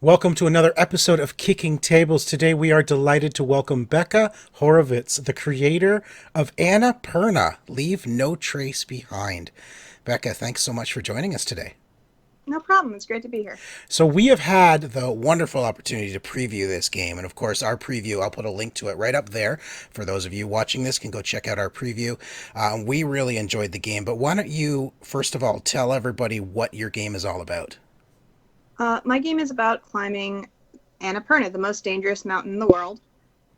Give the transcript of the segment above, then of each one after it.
Welcome to another episode of Kicking Tables. Today we are delighted to welcome Becca Horovitz, the creator of Annapurna, Leave No Trace Behind. Becca, thanks so much for joining us today. No problem. It's great to be here. So we have had the wonderful opportunity to preview this game, and of course our preview, I'll put a link to it right up there for those of you watching this can go check out our preview. We really enjoyed the game, but why don't you first of all tell everybody what your game is all about? My game is about climbing Annapurna, the most dangerous mountain in the world,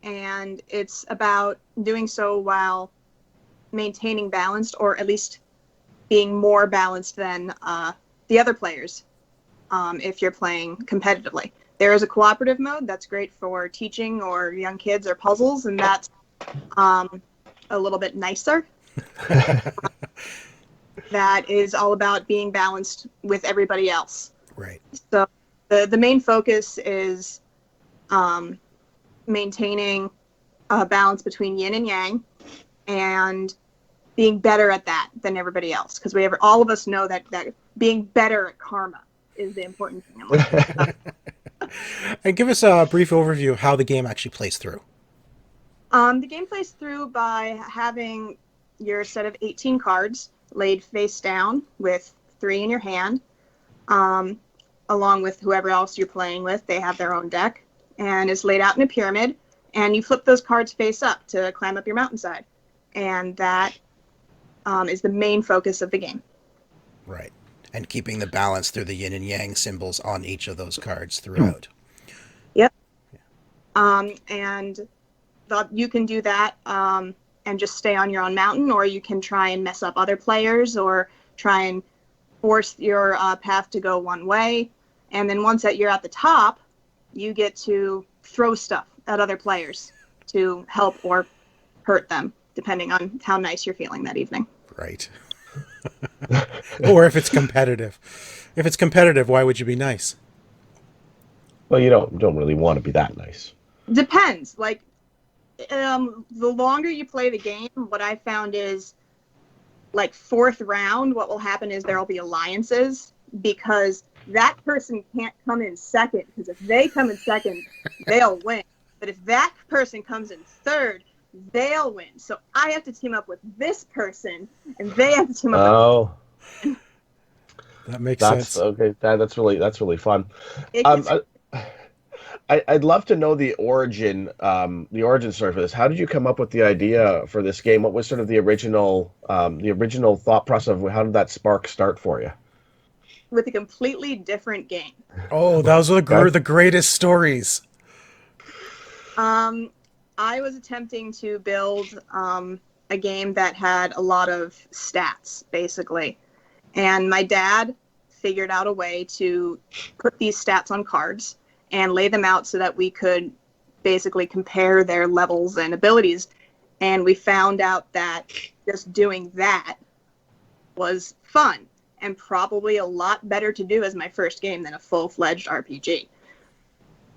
and it's about doing so while maintaining balanced, or at least being more balanced than the other players if you're playing competitively. There is a cooperative mode that's great for teaching or young kids or puzzles, and that's a little bit nicer. That is all about being balanced with everybody else. Right. So the main focus is maintaining a balance between yin and yang and being better at that than everybody else. Because all of us know that being better at karma is the important thing in life. And give us a brief overview of how the game actually plays through. The game plays through by having your set of 18 cards laid face down with 3 in your hand. Along with whoever else you're playing with. They have their own deck, and it's laid out in a pyramid, and you flip those cards face up to climb up your mountainside. And that is the main focus of the game. Right. And keeping the balance through the yin and yang symbols on each of those cards throughout. Yep. And you can do that and just stay on your own mountain, or you can try and mess up other players, or try and force your path to go one way. And then once you're at the top, you get to throw stuff at other players to help or hurt them, depending on how nice you're feeling that evening. Right. Or if it's competitive. If it's competitive, why would you be nice? Well, you don't really want to be that nice. Depends. Like, the longer you play the game, what I found is, like, 4th round, what will happen is there will be alliances, because that person can't come in second, because if they come in second, they'll win. But if that person comes in third, they'll win. So I have to team up with this person, and they have to team up with. That makes sense. Okay. That's really fun. It gets, I'd love to know the origin story for this. How did you come up with the idea for this game? What was sort of the original thought process of how did that spark start for you? with a completely different game. Oh, those are the greatest stories. I was attempting to build a game that had a lot of stats, basically. And my dad figured out a way to put these stats on cards and lay them out so that we could basically compare their levels and abilities. And we found out that just doing that was fun and probably a lot better to do as my first game than a full-fledged RPG.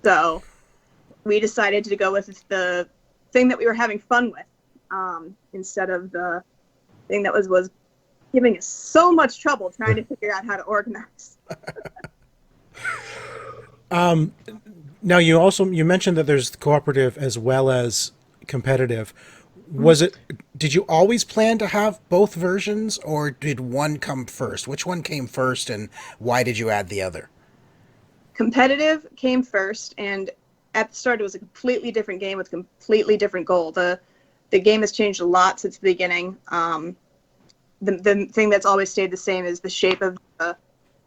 So we decided to go with the thing that we were having fun with instead of the thing that was giving us so much trouble trying to figure out how to organize. Now you mentioned that there's cooperative as well as competitive. Did you always plan to have both versions, or did one come first? Which one came first, and why did you add the other? Competitive came first, and at the start it was a completely different game with a completely different goal. The game has changed a lot since the beginning. The thing that's always stayed the same is the shape of the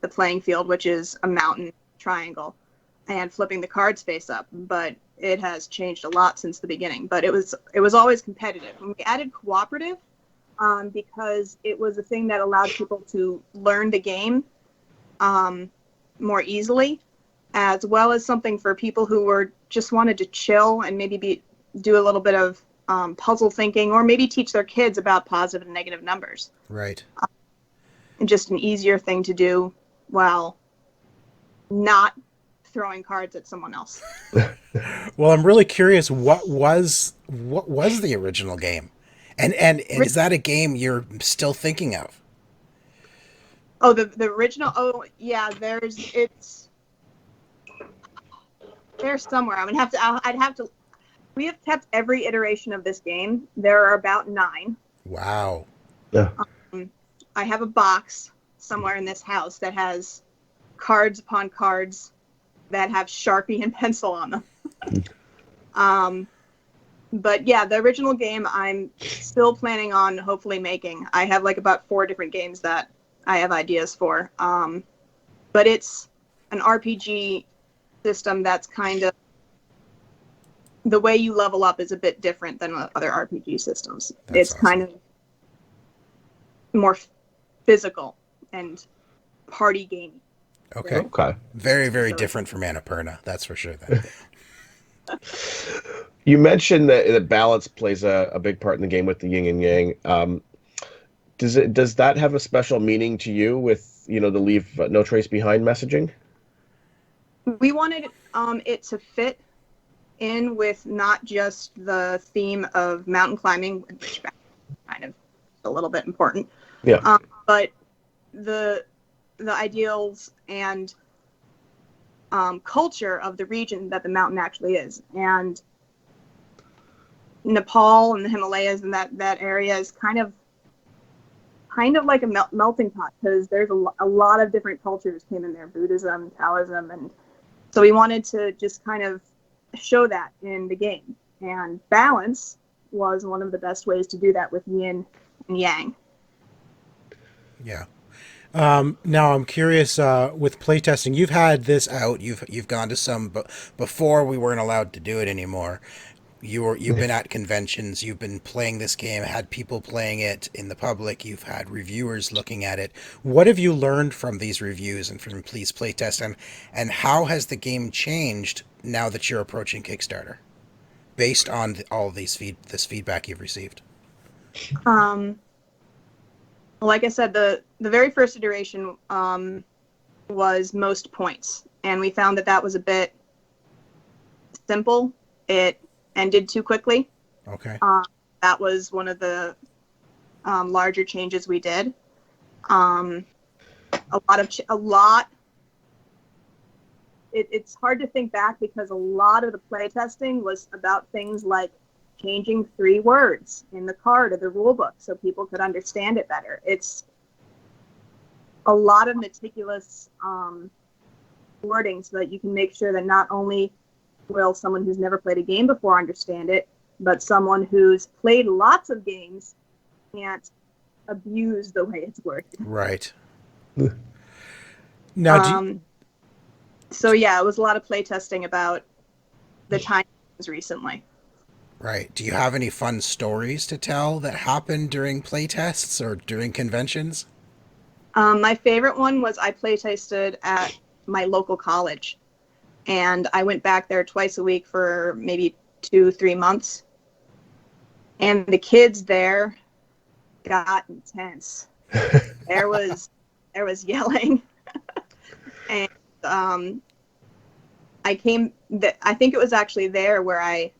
playing field, which is a mountain triangle, and flipping the cards face up. But it has changed a lot since the beginning. But it was always competitive. And we added cooperative because it was a thing that allowed people to learn the game more easily, as well as something for people who were just wanted to chill and maybe do a little bit of puzzle thinking, or maybe teach their kids about positive and negative numbers. Right. And just an easier thing to do while not throwing cards at someone else. Well, I'm really curious. What was the original game, and is that a game you're still thinking of? Oh, the original. Oh, yeah. there somewhere. I'm gonna have to. I'd have to. We have kept every iteration of this game. There are about 9. Wow. Yeah. I have a box somewhere in this house that has cards upon cards that have Sharpie and pencil on them. But yeah, the original game I'm still planning on hopefully making. I have like about 4 different games that I have ideas for. But it's an RPG system that's kind of, the way you level up is a bit different than other RPG systems. That's It's kind of more physical and party gaming. Okay. Okay. Very, very different from Annapurna. That's for sure. Then. You mentioned that balance plays a big part in the game with the yin and yang. Does that have a special meaning to you with the leave no trace behind messaging? We wanted it to fit in with not just the theme of mountain climbing, which is kind of a little bit important, Yeah. but the ideals and culture of the region that the mountain actually is. And Nepal and the Himalayas and that area is kind of like a melting pot, because there's a lot of different cultures came in there, Buddhism, Taoism, and so we wanted to just kind of show that in the game. And balance was one of the best ways to do that with yin and yang. Yeah. Now I'm curious, with playtesting, you've had this out, you've gone to some, but before we weren't allowed to do it anymore. You've been at conventions, you've been playing this game, had people playing it in the public, you've had reviewers looking at it. What have you learned from these reviews and from Please Playtest, and how has the game changed now that you're approaching Kickstarter, based on all of this feedback you've received? Like I said, the very first iteration was most points, and we found that was a bit simple. It ended too quickly. Okay. That was one of the larger changes we did. It's hard to think back, because a lot of the playtesting was about things like changing 3 words in the card of the rule book so people could understand it better. It's a lot of meticulous wording so that you can make sure that not only will someone who's never played a game before understand it, but someone who's played lots of games can't abuse the way it's worded. Right. Now, so yeah, it was a lot of playtesting about the times recently. right. Do you have any fun stories to tell that happened during playtests or during conventions? My favorite one was I playtested at my local college, and I went back there twice a week for maybe 2-3 months, and the kids there got intense. there was yelling, and I think it was actually there where I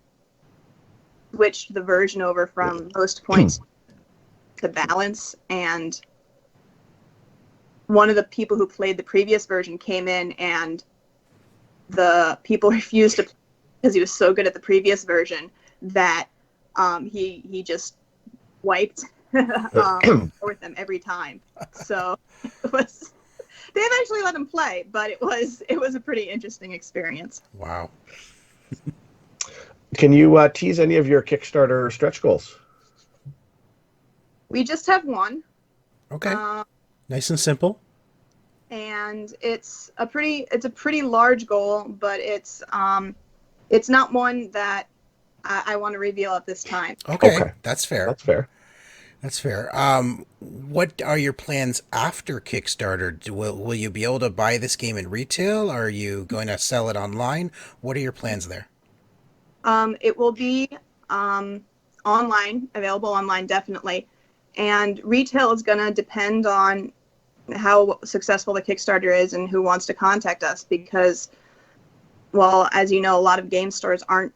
switched the version over from most points to balance, and one of the people who played the previous version came in, and the people refused to play because he was so good at the previous version that he just wiped with them every time. So it was, they eventually let him play, but it was a pretty interesting experience. Wow. Can you tease any of your Kickstarter stretch goals? We just have one. Okay. Nice and simple. And it's a pretty large goal, but it's not one that I want to reveal at this time. Okay. That's fair. That's fair. That's fair. What are your plans after Kickstarter? Will you be able to buy this game in retail? Are you going to sell it online? What are your plans there? It will be online, available online, definitely. And retail is going to depend on how successful the Kickstarter is and who wants to contact us, because, well, as you know, a lot of game stores aren't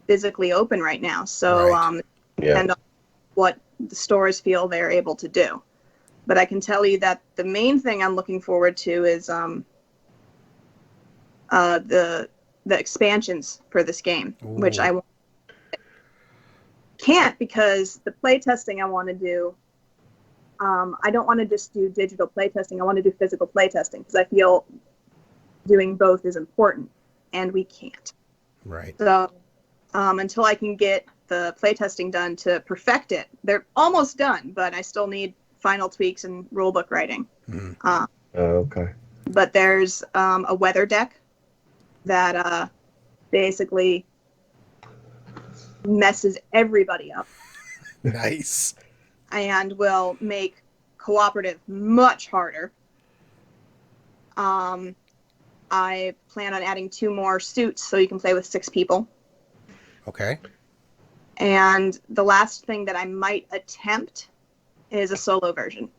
physically open right now. So Right. depend on what the stores feel they're able to do. But I can tell you that the main thing I'm looking forward to is the the expansions for this game, which Ooh. I can't because the playtesting I want to do, I don't want to just do digital playtesting. I want to do physical playtesting because I feel doing both is important, and we can't. Right. So until I can get the playtesting done to perfect it, they're almost done, but I still need final tweaks and rulebook writing. Mhm. Okay. But there's a weather deck that basically messes everybody up Nice. and will make cooperative much harder. I plan on adding 2 more suits so you can play with 6 people. Okay. And the last thing that I might attempt is a solo version.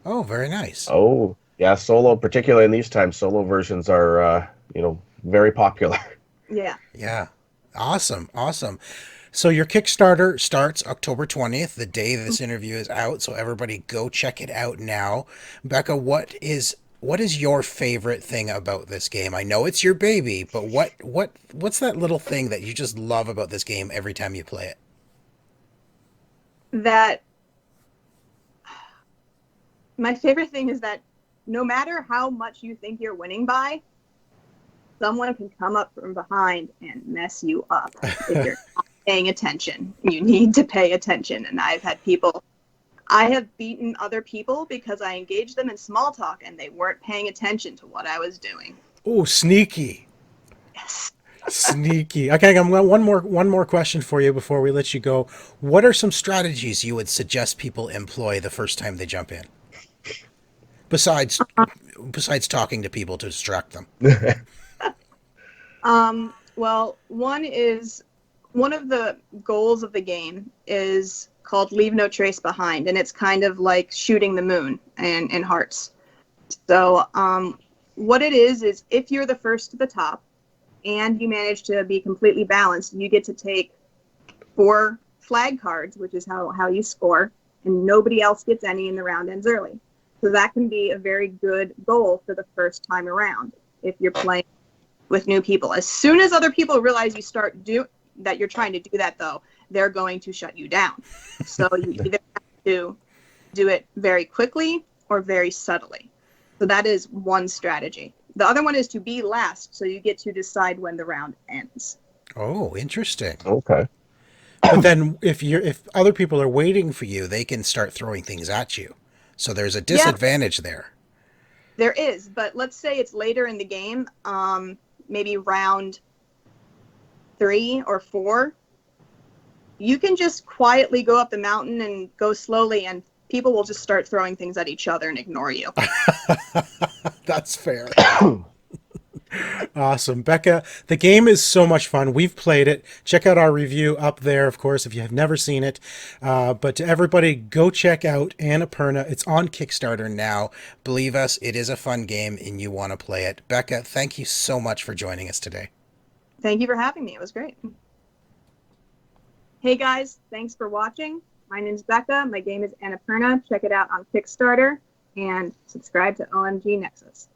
Oh, very nice. Oh, yeah, solo, particularly in these times, solo versions are, very popular. Yeah. Yeah. Awesome. Awesome. So your Kickstarter starts October 20th, the day this interview is out. So everybody go check it out now. Becca, what is your favorite thing about this game? I know it's your baby, but what's that little thing that you just love about this game every time you play it? That my favorite thing is that no matter how much you think you're winning by, someone can come up from behind and mess you up if you're not paying attention. You need to pay attention. And I have beaten other people because I engaged them in small talk and they weren't paying attention to what I was doing. Oh, sneaky. Yes. Sneaky. Okay, I've got one more question for you before we let you go. What are some strategies you would suggest people employ the first time they jump in? Besides besides talking to people to distract them. Well, one of the goals of the game is called Leave No Trace Behind, and it's kind of like shooting the moon in Hearts. So, what it is if you're the first to the top and you manage to be completely balanced, you get to take 4 flag cards, which is how you score, and nobody else gets any, and the round ends early. So that can be a very good goal for the first time around if you're playing with new people. As soon as other people realize that you're trying to do that, though, they're going to shut you down. So you either have to do it very quickly or very subtly. So that is one strategy. The other one is to be last, so you get to decide when the round ends. Oh, interesting. Okay. But then if other people are waiting for you, they can start throwing things at you. So there's a Yeah, disadvantage there. there is, but let's say it's later in the game, maybe round 3 or 4. You can just quietly go up the mountain and go slowly, and people will just start throwing things at each other and ignore you. That's fair. Awesome. Becca, the game is so much fun. We've played it. Check out our review up there, of course, if you have never seen it. But to everybody, go check out Annapurna. It's on Kickstarter now. Believe us, it is a fun game and you want to play it. Becca, thank you so much for joining us today. Thank you for having me. It was great. Hey guys, thanks for watching. My name's Becca. My game is Annapurna. Check it out on Kickstarter and subscribe to OMG Nexus.